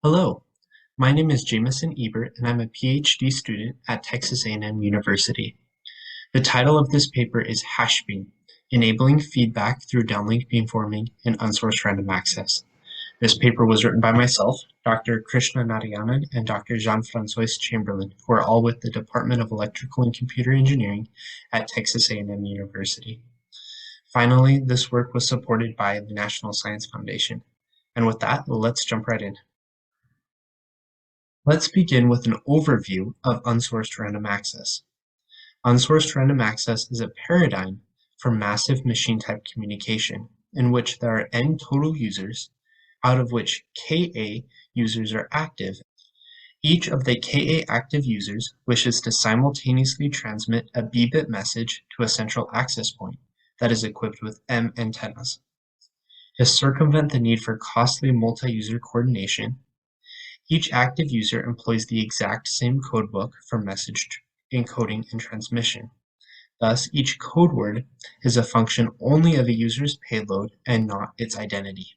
Hello, my name is Jameson Ebert and I'm a PhD student at Texas A&M University. The title of this paper is HashBeam, Enabling Feedback Through Downlink Beamforming and Unsourced Random Access. This paper was written by myself, Dr. Krishna Narayanan, and Dr. Jean-François Chamberland, who are all with the Department of Electrical and Computer Engineering at Texas A&M University. Finally, this work was supported by the National Science Foundation. And with that, let's jump right in. Let's begin with an overview of unsourced random access. Unsourced random access is a paradigm for massive machine-type communication in which there are n total users, out of which Ka users are active. Each of the Ka active users wishes to simultaneously transmit a B-bit message to a central access point that is equipped with M antennas. To circumvent the need for costly multi-user coordination, each active user employs the exact same codebook for message encoding and transmission. Thus, each code word is a function only of a user's payload and not its identity.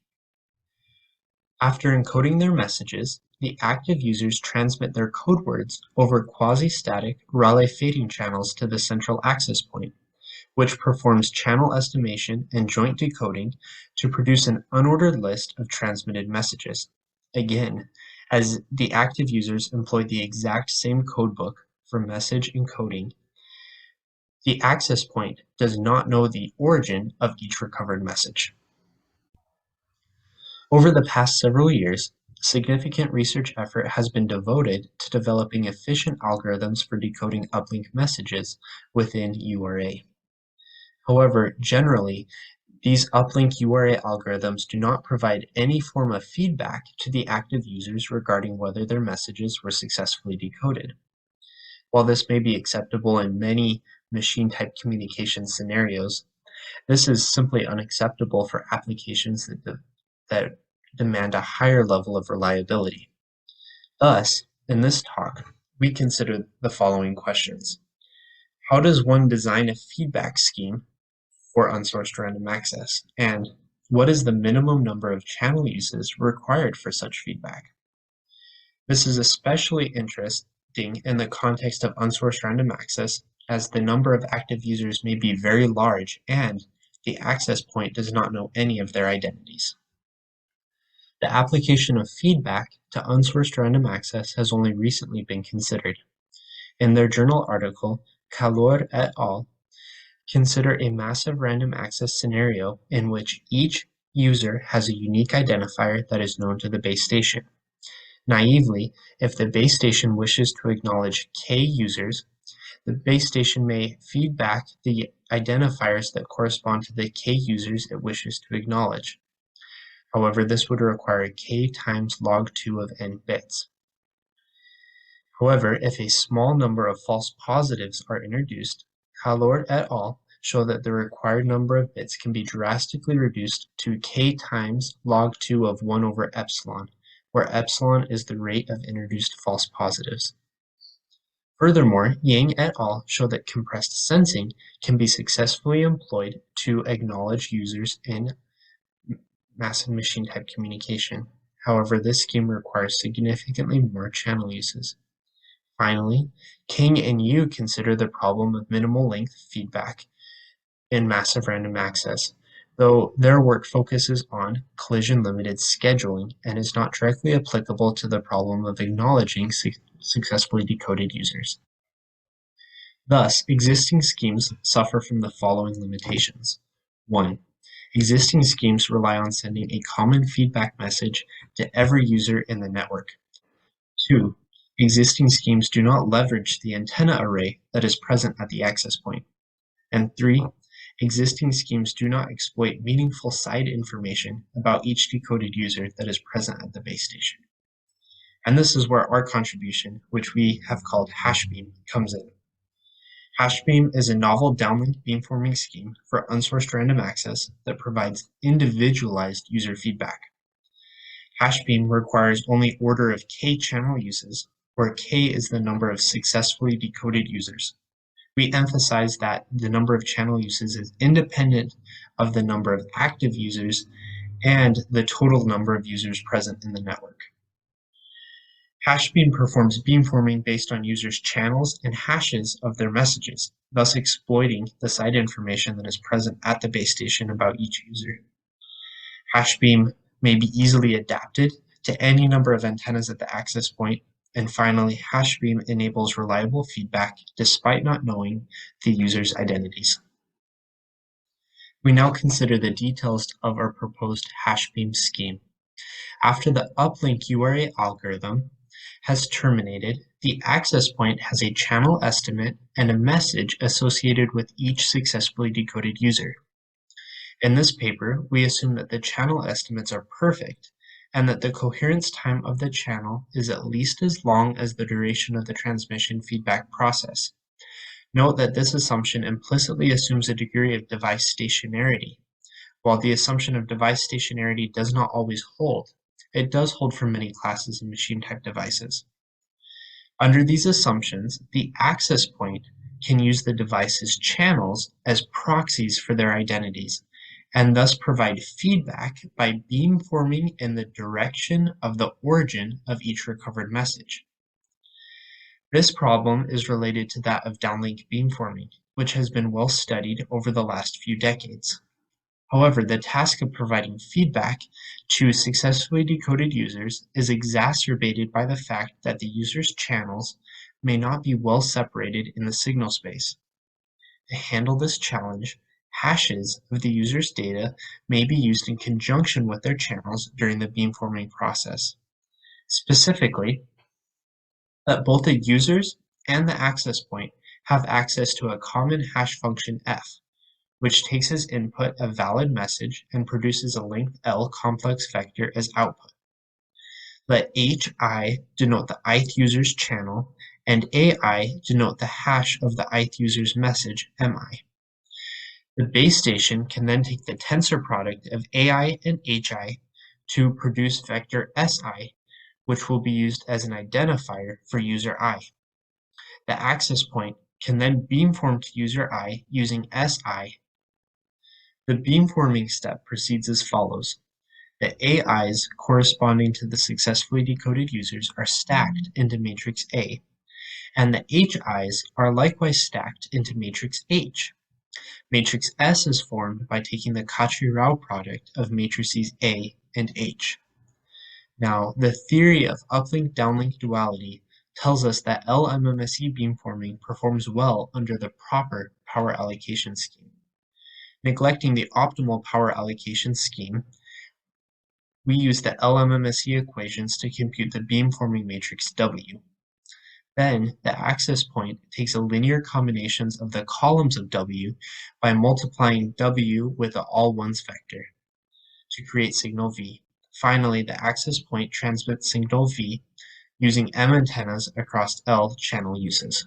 After encoding their messages, the active users transmit their code words over quasi-static Raleigh fading channels to the central access point, which performs channel estimation and joint decoding to produce an unordered list of transmitted messages. Again, as the active users employ the exact same codebook for message encoding, the access point does not know the origin of each recovered message. Over the past several years, significant research effort has been devoted to developing efficient algorithms for decoding uplink messages within URA. However, generally, these uplink URA algorithms do not provide any form of feedback to the active users regarding whether their messages were successfully decoded. While this may be acceptable in many machine-type communication scenarios, this is simply unacceptable for applications that demand a higher level of reliability. Thus, in this talk, we consider the following questions. How does one design a feedback scheme for unsourced random access, and what is the minimum number of channel uses required for such feedback? This is especially interesting in the context of unsourced random access, as the number of active users may be very large and the access point does not know any of their identities. The application of feedback to unsourced random access has only recently been considered. In their journal article, Calor et al. Consider a massive random access scenario in which each user has a unique identifier that is known to the base station. Naively, if the base station wishes to acknowledge K users, the base station may feed back the identifiers that correspond to the K users it wishes to acknowledge. However, this would require K times log 2 of n bits. However, if a small number of false positives are introduced, Calor et al. Show that the required number of bits can be drastically reduced to K times log 2 of 1 over epsilon, where epsilon is the rate of introduced false positives. Furthermore, Yang et al. Show that compressed sensing can be successfully employed to acknowledge users in massive machine-type communication. However, this scheme requires significantly more channel uses. Finally, King and Yu consider the problem of minimal length feedback in massive random access, though their work focuses on collision-limited scheduling and is not directly applicable to the problem of acknowledging successfully decoded users. Thus, existing schemes suffer from the following limitations. 1. Existing schemes rely on sending a common feedback message to every user in the network. 2. Existing schemes do not leverage the antenna array that is present at the access point. And 3. Existing schemes do not exploit meaningful side information about each decoded user that is present at the base station. And this is where our contribution, which we have called HashBeam, comes in. HashBeam is a novel downlink beamforming scheme for unsourced random access that provides individualized user feedback. HashBeam requires only order of K channel uses, where K is the number of successfully decoded users. We emphasize that the number of channel uses is independent of the number of active users and the total number of users present in the network. HashBeam performs beamforming based on users' channels and hashes of their messages, thus exploiting the site information that is present at the base station about each user. HashBeam may be easily adapted to any number of antennas at the access point, and finally, HashBeam enables reliable feedback despite not knowing the user's identities. We now consider the details of our proposed HashBeam scheme. After the uplink URA algorithm has terminated, the access point has a channel estimate and a message associated with each successfully decoded user. In this paper, we assume that the channel estimates are perfect and that the coherence time of the channel is at least as long as the duration of the transmission feedback process. Note that this assumption implicitly assumes a degree of device stationarity. While the assumption of device stationarity does not always hold, it does hold for many classes of machine-type devices. Under these assumptions, the access point can use the device's channels as proxies for their identities, and thus provide feedback by beamforming in the direction of the origin of each recovered message. This problem is related to that of downlink beamforming, which has been well studied over the last few decades. However, the task of providing feedback to successfully decoded users is exacerbated by the fact that the user's channels may not be well separated in the signal space. To handle this challenge, hashes of the user's data may be used in conjunction with their channels during the beamforming process. Specifically, that both the users and the access point have access to a common hash function f, which takes as input a valid message and produces a length L complex vector as output. Let HI denote the ith user's channel and AI denote the hash of the ith user's message MI. The base station can then take the tensor product of AI and HI to produce vector SI, which will be used as an identifier for user I. The access point can then beamform to user I using SI. The beamforming step proceeds as follows. The AIs corresponding to the successfully decoded users are stacked into matrix A, and the HIs are likewise stacked into matrix H. Matrix S is formed by taking the Cauchy-Rao product of matrices A and H. Now, the theory of uplink-downlink duality tells us that LMMSE beamforming performs well under the proper power allocation scheme. Neglecting the optimal power allocation scheme, we use the LMMSE equations to compute the beamforming matrix W. Then, the access point takes a linear combinations of the columns of W by multiplying W with the all ones vector to create signal V. Finally, the access point transmits signal V using M antennas across L channel uses.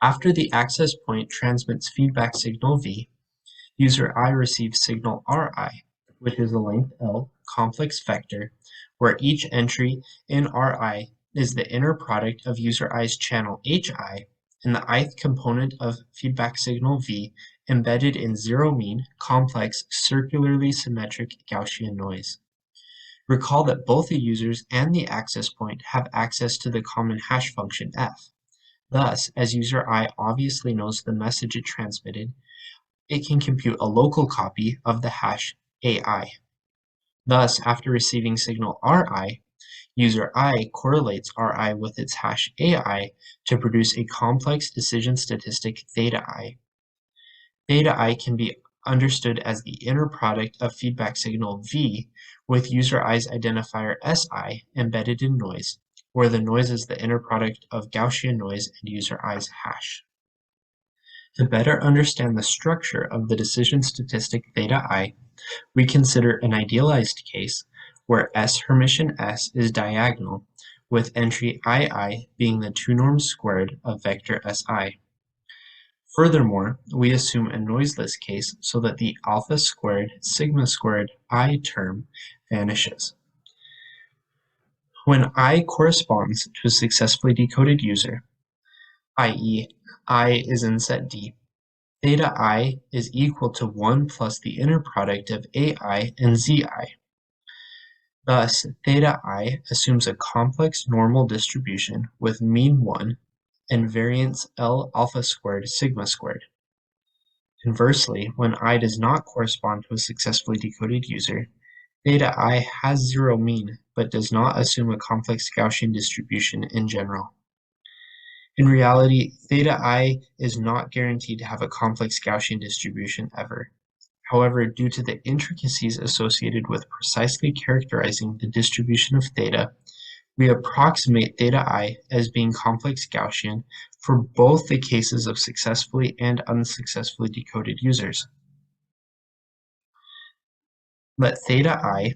After the access point transmits feedback signal V, user I receives signal Ri, which is a length L complex vector, where each entry in Ri is the inner product of user I's channel Hi and the ith component of feedback signal V embedded in zero-mean, complex, circularly symmetric Gaussian noise. Recall that both the users and the access point have access to the common hash function f. Thus, as user I obviously knows the message it transmitted, it can compute a local copy of the hash AI. Thus, after receiving signal Ri, user I correlates Ri with its hash AI to produce a complex decision statistic theta I. Theta I can be understood as the inner product of feedback signal V with user I's identifier Si embedded in noise, where the noise is the inner product of Gaussian noise and user I's hash. To better understand the structure of the decision statistic theta I, we consider an idealized case where S Hermitian S is diagonal, with entry II being the 2 norms squared of vector Si. Furthermore, we assume a noiseless case so that the alpha squared sigma squared I term vanishes. When I corresponds to a successfully decoded user, i.e. I is in set D, theta I is equal to 1 plus the inner product of AI and Zi. Thus, theta I assumes a complex normal distribution with mean 1 and variance L alpha squared sigma squared. Conversely, when I does not correspond to a successfully decoded user, theta I has zero mean, but does not assume a complex Gaussian distribution in general. In reality, theta I is not guaranteed to have a complex Gaussian distribution ever. However, due to the intricacies associated with precisely characterizing the distribution of theta, we approximate theta I as being complex Gaussian for both the cases of successfully and unsuccessfully decoded users. Let theta I,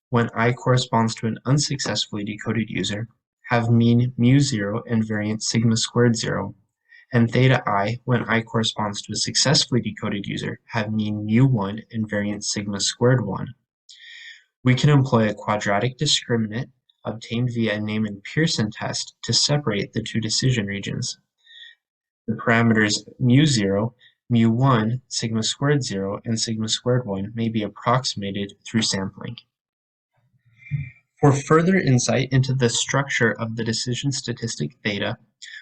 when I corresponds to an unsuccessfully decoded user, have mean mu0 and variance sigma squared 0, and theta I, when I corresponds to a successfully decoded user, have mean mu1 and variance sigma squared 1. We can employ a quadratic discriminant obtained via a Neyman-Pearson test to separate the two decision regions. The parameters mu0, mu1, sigma squared 0, and sigma squared 1 may be approximated through sampling. For further insight into the structure of the decision statistic theta,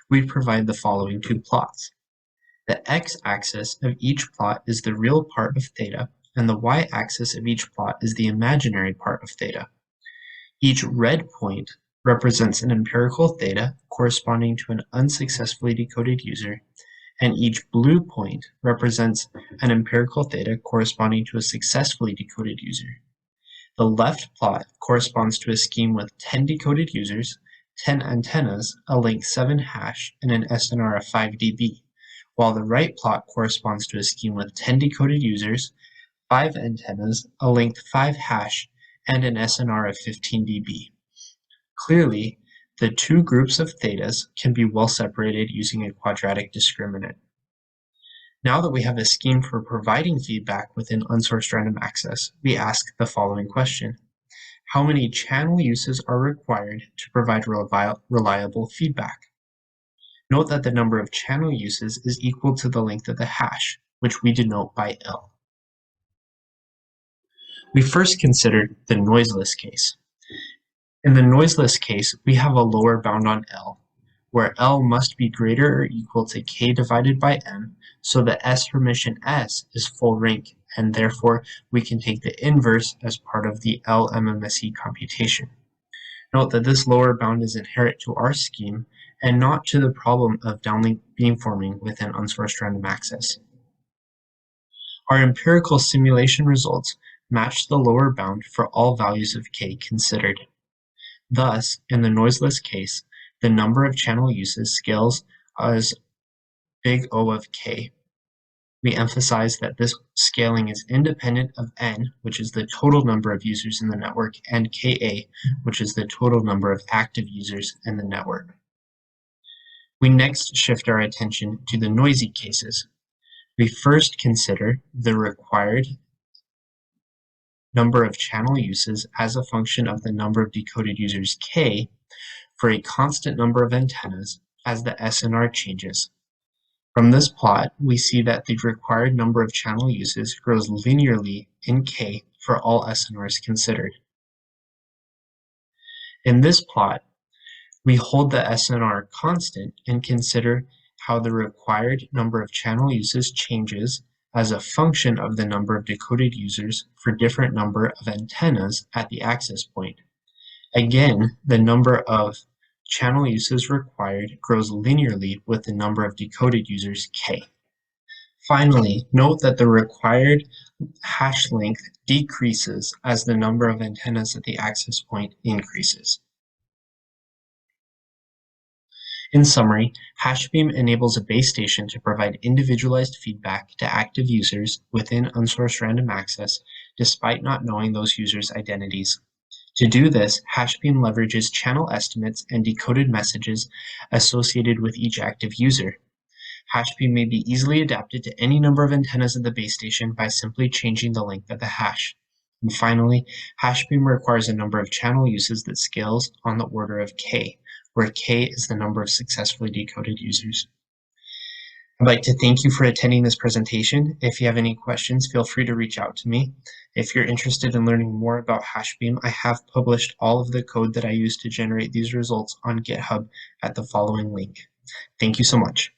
we provide the following two plots. The x-axis of each plot is the real part of theta, and the y-axis of each plot is the imaginary part of theta. Each red point represents an empirical theta corresponding to an unsuccessfully decoded user, and each blue point represents an empirical theta corresponding to a successfully decoded user. The left plot corresponds to a scheme with 10 decoded users, 10 antennas, a length 7 hash, and an SNR of 5 dB, while the right plot corresponds to a scheme with 10 decoded users, 5 antennas, a length 5 hash, and an SNR of 15 dB. Clearly, the two groups of thetas can be well separated using a quadratic discriminant. Now that we have a scheme for providing feedback within unsourced random access, we ask the following question. How many channel uses are required to provide reliable feedback? Note that the number of channel uses is equal to the length of the hash, which we denote by L. We first considered the noiseless case. In the noiseless case, we have a lower bound on L, where L must be greater or equal to K divided by M, so that S remission S is full rank, and therefore we can take the inverse as part of the LMMSE computation. Note that this lower bound is inherent to our scheme and not to the problem of downlink beamforming within unsourced random access. Our empirical simulation results match the lower bound for all values of K considered. Thus, in the noiseless case, the number of channel uses scales as big O of K. We emphasize that this scaling is independent of N, which is the total number of users in the network, and Ka, which is the total number of active users in the network. We next shift our attention to the noisy cases. We first consider the required number of channel uses as a function of the number of decoded users K for a constant number of antennas as the SNR changes. From this plot, we see that the required number of channel uses grows linearly in K for all SNRs considered. In this plot, we hold the SNR constant and consider how the required number of channel uses changes as a function of the number of decoded users for different number of antennas at the access point. Again, the number of channel uses required grows linearly with the number of decoded users K. Finally, note that the required hash length decreases as the number of antennas at the access point increases. In summary, HashBeam enables a base station to provide individualized feedback to active users within unsourced random access despite not knowing those users' identities. To do this, HashBeam leverages channel estimates and decoded messages associated with each active user. HashBeam may be easily adapted to any number of antennas at the base station by simply changing the length of the hash. And finally, HashBeam requires a number of channel uses that scales on the order of K, where K is the number of successfully decoded users. I'd like to thank you for attending this presentation. If you have any questions, feel free to reach out to me. If you're interested in learning more about HashBeam, I have published all of the code that I use to generate these results on GitHub at the following link. Thank you so much.